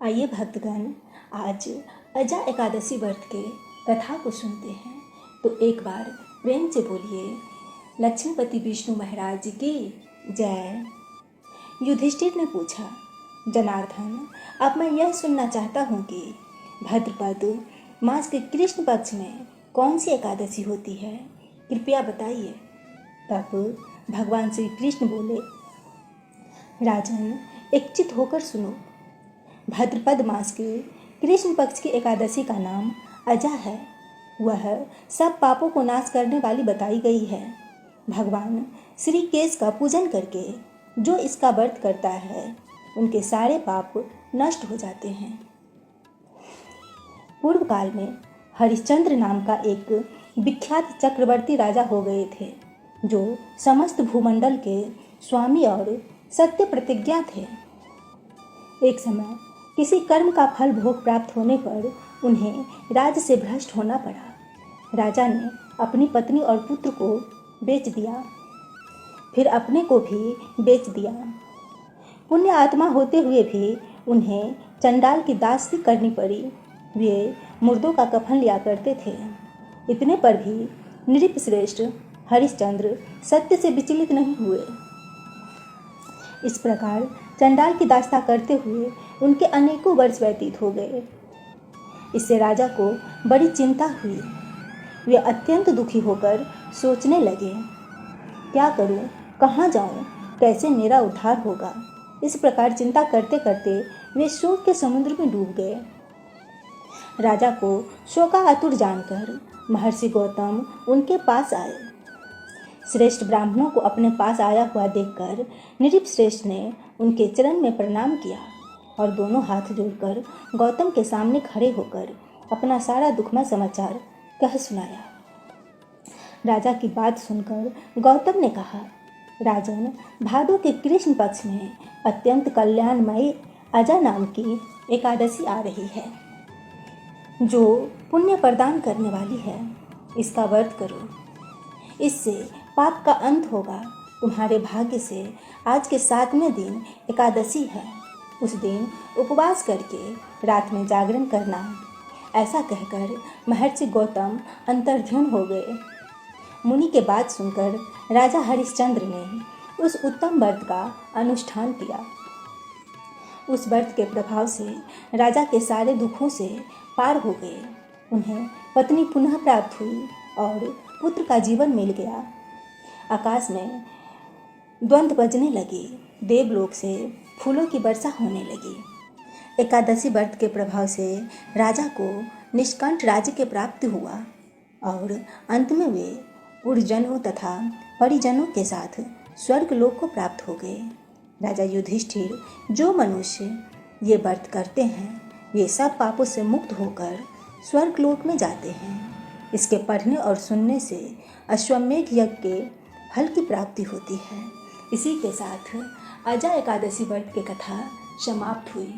आइए भक्तगण, आज अजा एकादशी व्रत के कथा को सुनते हैं। तो एक बार प्रेम से बोलिए लक्ष्मीपति विष्णु महाराज की जय। युधिष्ठिर ने पूछा, जनार्दन, अब मैं यह सुनना चाहता हूँ कि भाद्रपद मास के कृष्ण पक्ष में कौन सी एकादशी होती है, कृपया बताइए। तब भगवान श्री कृष्ण बोले, राजन, एक चित होकर सुनो। भाद्रपद मास के कृष्ण पक्ष की एकादशी का नाम अजा है। वह सब पापों को नाश करने वाली बताई गई है। भगवान श्री केश का पूजन करके जो इसका व्रत करता है उनके सारे पाप नष्ट हो जाते हैं। पूर्व काल में हरिश्चंद्र नाम का एक विख्यात चक्रवर्ती राजा हो गए थे, जो समस्त भूमंडल के स्वामी और सत्य प्रतिज्ञा थे। एक समय किसी कर्म का फल भोग प्राप्त होने पर उन्हें राज्य से भ्रष्ट होना पड़ा। राजा ने अपनी पत्नी और पुत्र को बेच दिया, फिर अपने को भी बेच दिया। पुण्य आत्मा होते हुए भी उन्हें चंडाल की दासी करनी पड़ी। वे मुर्दों का कफन लिया करते थे। इतने पर भी नृपश्रेष्ठ हरिश्चंद्र सत्य से विचलित नहीं हुए। इस प्रकार चंडाल की दास्ता करते हुए उनके अनेकों वर्ष व्यतीत हो गए। इससे राजा को बड़ी चिंता हुई। वे अत्यंत दुखी होकर सोचने लगे, क्या करूं, कहाँ जाऊं, कैसे मेरा उद्धार होगा। इस प्रकार चिंता करते करते वे शोक के समुद्र में डूब गए। राजा को शोकातुर जानकर महर्षि गौतम उनके पास आए। श्रेष्ठ ब्राह्मणों को अपने पास आया हुआ देखकर नृपश्रेष्ठ ने उनके चरण में प्रणाम किया और दोनों हाथ जोड़कर गौतम के सामने खड़े होकर अपना सारा दुखमय समाचार कह सुनाया। राजा की बात सुनकर गौतम ने कहा, राजन, भादो के कृष्ण पक्ष में अत्यंत कल्याणमयी अजा नाम की एकादशी आ रही है, जो पुण्य प्रदान करने वाली है। इसका व्रत करो, इससे पाप का अंत होगा। तुम्हारे भाग्य से आज के 7वें दिन एकादशी है। उस दिन उपवास करके रात में जागरण करना। ऐसा कहकर महर्षि गौतम अंतर्ध्यान हो गए। मुनि के बात सुनकर राजा हरिश्चंद्र ने उस उत्तम व्रत का अनुष्ठान किया। उस व्रत के प्रभाव से राजा के सारे दुखों से पार हो गए। उन्हें पत्नी पुनः प्राप्त हुई और पुत्र का जीवन मिल गया। आकाश में द्वंद्व बजने लगी। देवलोक से फूलों की वर्षा होने लगी। एकादशी व्रत के प्रभाव से राजा को निष्कंठ राज्य के प्राप्ति हुआ और अंत में वे पुरजनों तथा परिजनों के साथ स्वर्ग लोक को प्राप्त हो गए। राजा युधिष्ठिर, जो मनुष्य ये व्रत करते हैं ये सब पापों से मुक्त होकर स्वर्ग लोक में जाते हैं। इसके पढ़ने और सुनने से अश्वमेध यज्ञ के फल की प्राप्ति होती है। इसी के साथ अजा एकादशी व्रत की कथा समाप्त हुई।